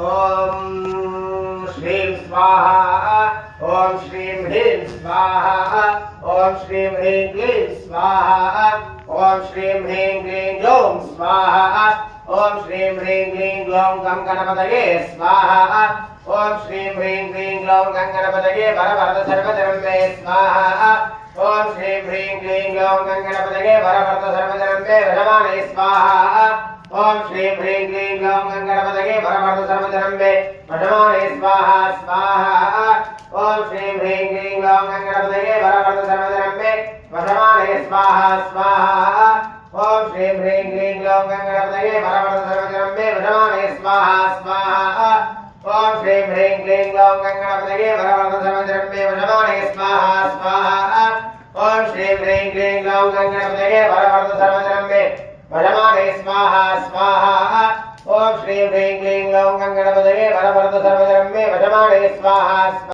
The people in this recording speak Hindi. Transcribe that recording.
ओम श्रीं स्वाहा ओम श्रीं ह्रीं स्वाहा ओम श्रीं ह्रीं क्लीं स्वाहा ओम श्रीं ह्रीं क्लीं ग्लौं स्वाहा ओम श्रीं ह्रीं क्लीं ग्लौं गं गणपतये स्वाहा ओम श्रीं ह्रीं क्लीं ग्लौं गं गणपतये वरवरद सर्वजनमे स्वाहा ओम श्रीं ह्रीं क्लीं ग्लौं गं गणपतये वरवरद सर्वजनमे वरमाणे स्वाहा ओम श्रीं ह्रीं क्लीं ग्लौं गं गणपतये वरवरद सर्वजनमे वरमाणे स्वाहा स्वाहा ओम श्रीं ह्रीं क्लीं ग्लौं गं गणपतये वरवरद सर्वजनमे वरमाणे स्वाहा स्वाहा ओम श्रीं ह्रीं क्लीं ग्लौं गं गणपतये वरवरद सर्वजनमे वरमाणे स्वाहा स्वाहा ओम श्रीं ह्रीं क्लीं ग्लौं गं गणपतये वरवरद सर्वजनमे वरमाणे स्वाहा स्वाहा ओम श्रीं ह्रीं क्लीं ग्लौं गं गणपतये वरवरद सर्वजनमे वरमाणे स्वाहा स्वाहा ओम श्रीं ह्रीं क्लीं ग्लौं गं गणपतये वरवरद सर्वजनमे वरमाणे स्वाहा।